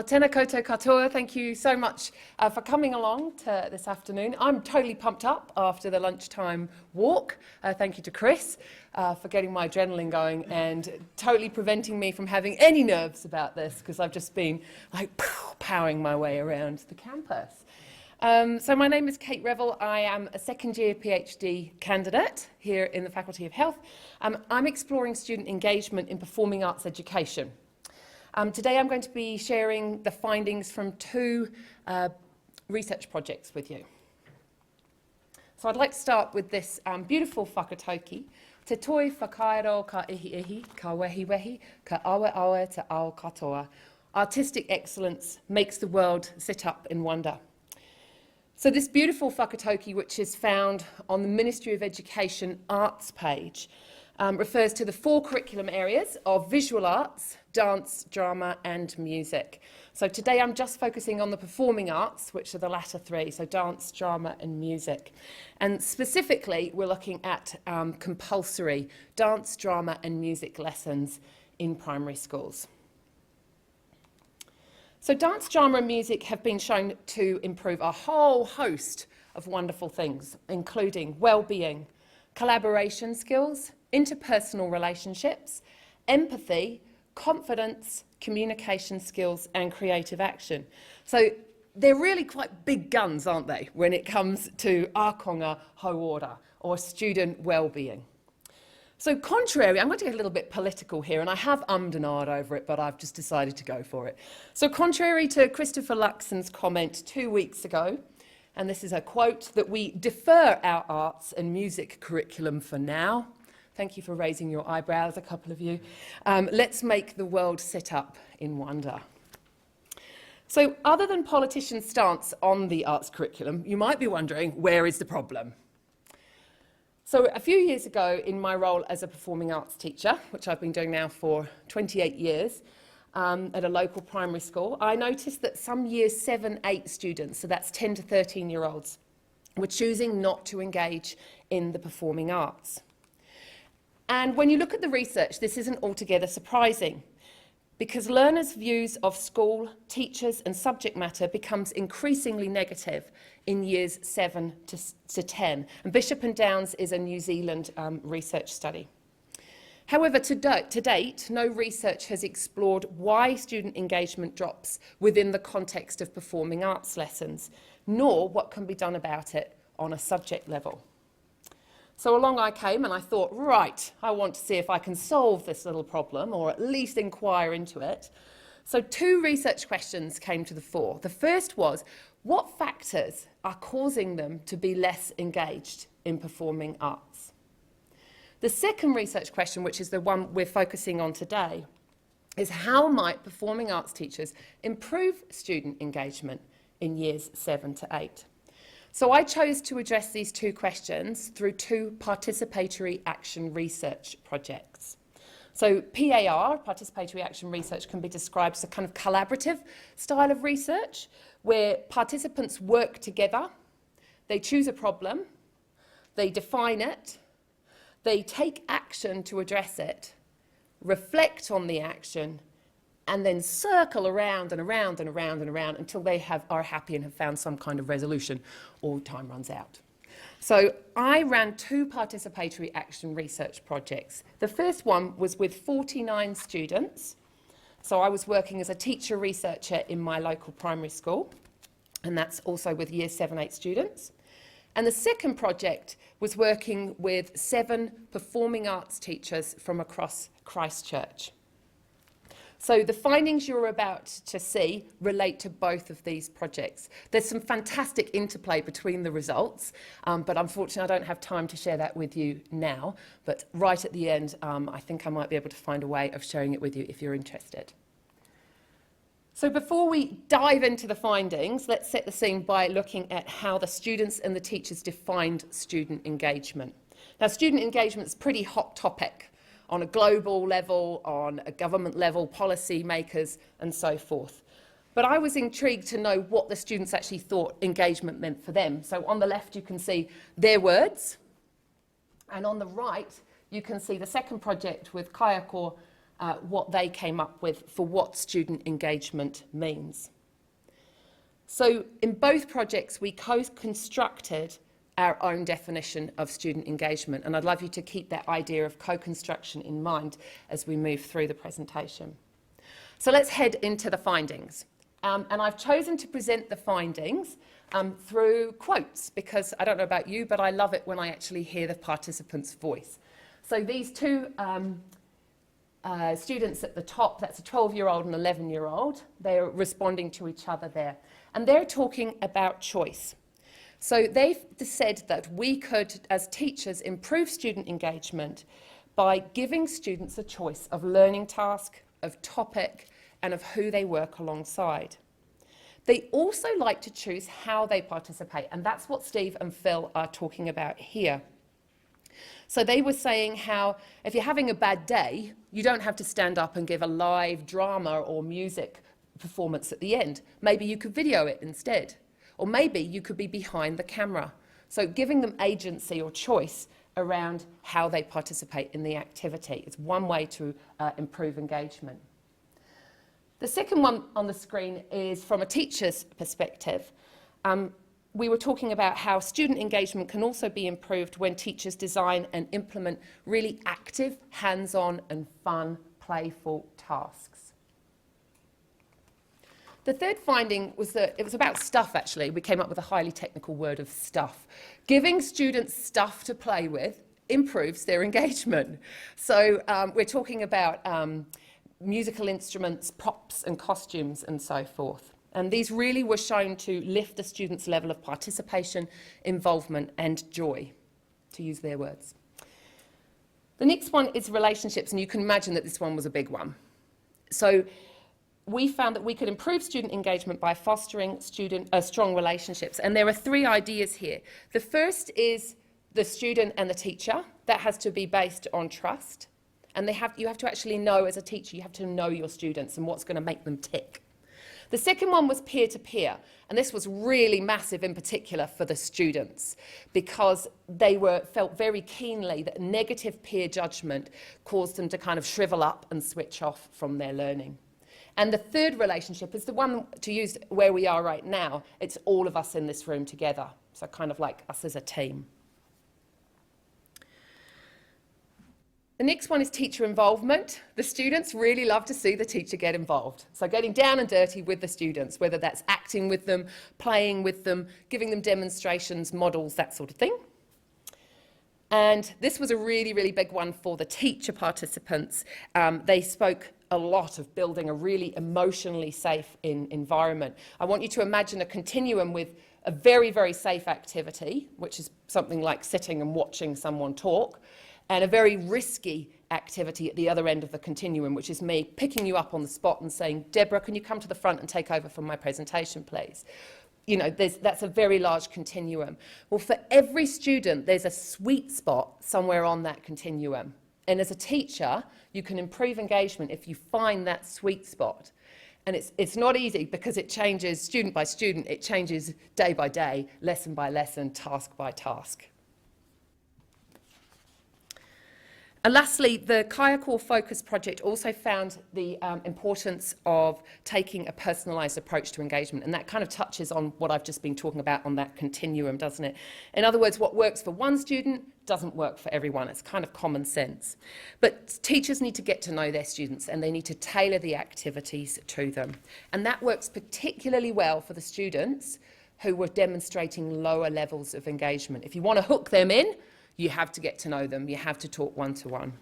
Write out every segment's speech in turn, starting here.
Tēnā koutou katoa, thank you so much for coming along to this afternoon. I'm totally pumped up after the lunchtime walk. Thank you to Chris for getting my adrenaline going and totally preventing me from having any nerves about this, because I've just been like powering my way around the campus. So my name is Kate Revell. I am a second year PhD candidate here in the Faculty of Health. I'm exploring student engagement in performing arts education. Today I'm going to be sharing the findings from two research projects with you. So I'd like to start with this beautiful whakatauki. Te toi whakaero ka ihi ihi, ka wehi wehi, ka awe awe te ao katoa. Artistic excellence makes the world sit up in wonder. So this beautiful whakatauki, which is found on the Ministry of Education Arts page, refers to the four curriculum areas of visual arts, dance, drama and music. So today I'm just focusing on the performing arts, which are the latter three, so dance, drama and music. And specifically we're looking at compulsory dance, drama and music lessons in primary schools. So dance, drama and music have been shown to improve a whole host of wonderful things, including well-being, collaboration skills, interpersonal relationships, empathy, confidence, communication skills and creative action. So they're really quite big guns, aren't they, when it comes to ākonga hauora, or student well-being. So contrary, I'm going to get a little bit political here, and I have ummed and ahed over it, but I've just decided to go for it. So contrary to Christopher Luxon's comment 2 weeks ago, and this is a quote, that we defer our arts and music curriculum for now. Thank you for raising your eyebrows, a couple of you. Let's make the world sit up in wonder. So other than politicians' stance on the arts curriculum, you might be wondering, where is the problem? So a few years ago, in my role as a performing arts teacher, which I've been doing now for 28 years, at a local primary school, I noticed that some years 7, 8 students, so that's 10 to 13-year-olds, were choosing not to engage in the performing arts. And when you look at the research, this isn't altogether surprising, because learners' views of school, teachers and subject matter becomes increasingly negative in years 7 to 10. And Bishop and Downs is a New Zealand research study. However, to date, no research has explored why student engagement drops within the context of performing arts lessons, nor what can be done about it on a subject level. So along I came and I thought, right, I want to see if I can solve this little problem, or at least inquire into it. So two research questions came to the fore. The first was, what factors are causing them to be less engaged in performing arts? The second research question, which is the one we're focusing on today, is how might performing arts teachers improve student engagement in years 7 to 8? So I chose to address these two questions through two participatory action research projects. So PAR, participatory action research, can be described as a kind of collaborative style of research where participants work together, they choose a problem, they define it, they take action to address it, reflect on the action, and then circle around and around and around and around until they are happy and have found some kind of resolution or time runs out. So I ran two participatory action research projects. The first one was with 49 students. So I was working as a teacher researcher in my local primary school, and that's also with year 7, 8 students. And the second project was working with 7 performing arts teachers from across Christchurch. So the findings you're about to see relate to both of these projects. There's some fantastic interplay between the results, but unfortunately I don't have time to share that with you now. But right at the end, I think I might be able to find a way of sharing it with you if you're interested. So before we dive into the findings, let's set the scene by looking at how the students and the teachers defined student engagement. Now, student engagement is a pretty hot topic on a global level, on a government level, policy makers and so forth. But I was intrigued to know what the students actually thought engagement meant for them. So on the left you can see their words, and on the right you can see the second project with Kayako what they came up with for what student engagement means. So in both projects, we co-constructed our own definition of student engagement, and I'd love you to keep that idea of co-construction in mind as we move through the presentation. So let's head into the findings. And I've chosen to present the findings through quotes, because I don't know about you, but I love it when I actually hear the participant's voice. So these two students at the top, that's a 12-year-old and 11-year-old, they're responding to each other there. And they're talking about choice. So they've said that we could, as teachers, improve student engagement by giving students a choice of learning task, of topic, and of who they work alongside. They also like to choose how they participate, and that's what Steve and Phil are talking about here. So they were saying how if you're having a bad day, you don't have to stand up and give a live drama or music performance at the end. Maybe you could video it instead. Or maybe you could be behind the camera. So giving them agency or choice around how they participate in the activity is one way to improve engagement. The second one on the screen is from a teacher's perspective. We were talking about how student engagement can also be improved when teachers design and implement really active, hands-on and fun, playful tasks. The third finding was that it was about stuff, actually. We came up with a highly technical word of stuff. Giving students stuff to play with improves their engagement. So we're talking about musical instruments, props and costumes and so forth. And these really were shown to lift the students' level of participation, involvement and joy, to use their words. The next one is relationships, and you can imagine that this one was a big one. So we found that we could improve student engagement by fostering strong relationships. And there are three ideas here. The first is the student and the teacher. That has to be based on trust. And you have to actually know, as a teacher, you have to know your students and what's going to make them tick. The second one was peer-to-peer, and this was really massive in particular for the students because they felt very keenly that negative peer judgment caused them to kind of shrivel up and switch off from their learning. And the third relationship is the one to use where we are right now. It's all of us in this room together, so kind of like us as a team. The next one is teacher involvement. The students really love to see the teacher get involved. So getting down and dirty with the students, whether that's acting with them, playing with them, giving them demonstrations, models, that sort of thing. And this was a really, really big one for the teacher participants. They spoke a lot of building a really emotionally safe environment. I want you to imagine a continuum with a very, very safe activity, which is something like sitting and watching someone talk, and a very risky activity at the other end of the continuum, which is me picking you up on the spot and saying, Deborah, can you come to the front and take over from my presentation, please? You know, that's a very large continuum. Well, for every student, there's a sweet spot somewhere on that continuum. And as a teacher, you can improve engagement if you find that sweet spot. And it's not easy because it changes student by student, it changes day by day, lesson by lesson, task by task. And lastly, the Kaya Core Focus project also found the importance of taking a personalised approach to engagement, and that kind of touches on what I've just been talking about on that continuum, doesn't it? In other words, what works for one student doesn't work for everyone. It's kind of common sense. But teachers need to get to know their students and they need to tailor the activities to them. And that works particularly well for the students who were demonstrating lower levels of engagement. If you want to hook them in, you have to get to know them. You have to talk one-to-one.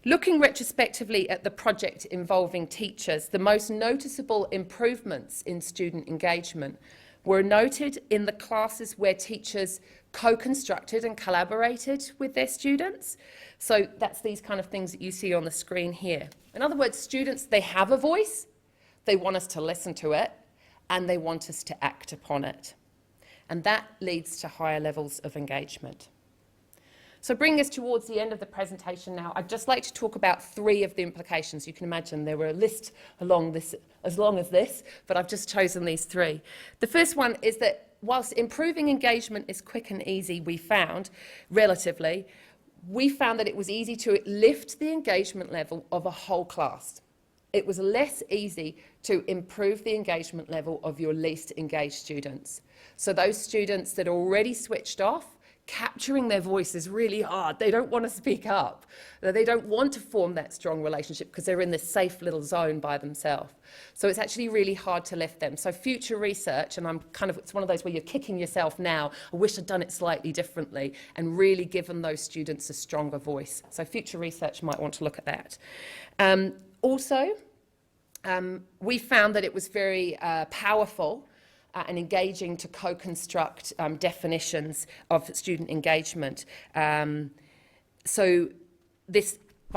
Looking retrospectively at the project involving teachers, the most noticeable improvements in student engagement were noted in the classes where teachers co-constructed and collaborated with their students. So that's these kind of things that you see on the screen here. In other words, students, they have a voice, they want us to listen to it, and they want us to act upon it. And that leads to higher levels of engagement. So bringing us towards the end of the presentation now, I'd just like to talk about three of the implications. You can imagine there were a list along this, as long as this, but I've just chosen these three. The first one is that whilst improving engagement is quick and easy, we found, relatively, we found that it was easy to lift the engagement level of a whole class. It was less easy to improve the engagement level of your least engaged students. So those students that are already switched off, capturing their voice is really hard. They don't want to speak up. They don't want to form that strong relationship because they're in this safe little zone by themselves. So it's actually really hard to lift them. So future research, and it's one of those where you're kicking yourself now, I wish I'd done it slightly differently, and really given those students a stronger voice. So future research might want to look at that. We found that it was very powerful and engaging to co-construct definitions of student engagement. By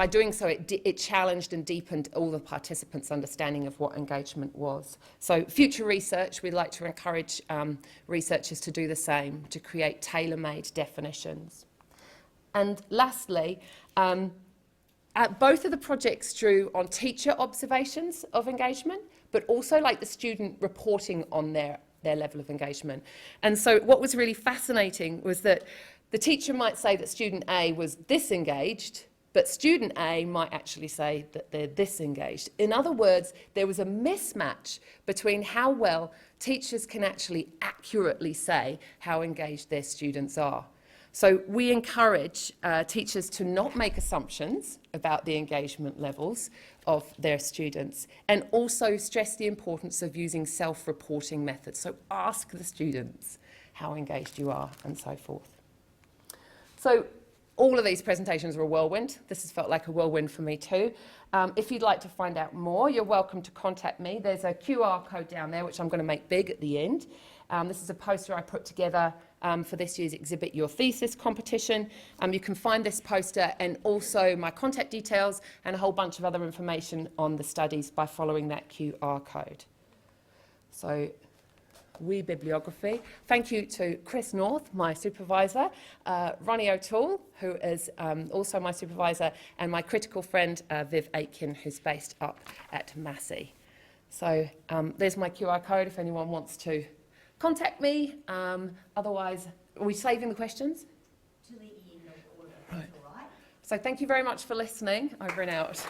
doing so, it challenged and deepened all the participants' understanding of what engagement was. So future research, we'd like to encourage researchers to do the same, to create tailor-made definitions. And lastly, both of the projects drew on teacher observations of engagement, but also like the student reporting on their level of engagement. And so what was really fascinating was that the teacher might say that student A was disengaged, but student A might actually say that they're disengaged. In other words, there was a mismatch between how well teachers can actually accurately say how engaged their students are. So we encourage teachers to not make assumptions about the engagement levels of their students, and also stress the importance of using self-reporting methods. So ask the students how engaged you are and so forth. So all of these presentations were a whirlwind. This has felt like a whirlwind for me too. If you'd like to find out more, you're welcome to contact me. There's a QR code down there, which I'm going to make big at the end. This is a poster I put together for this year's Exhibit Your Thesis competition. You can find this poster and also my contact details and a whole bunch of other information on the studies by following that QR code. So, wee bibliography. Thank you to Chris North, my supervisor, Ronnie O'Toole, who is also my supervisor, and my critical friend, Viv Aitken, who's based up at Massey. So there's my QR code if anyone wants to contact me. Otherwise, are we saving the questions? To the end of order, right. All right. So thank you very much for listening. Over and out.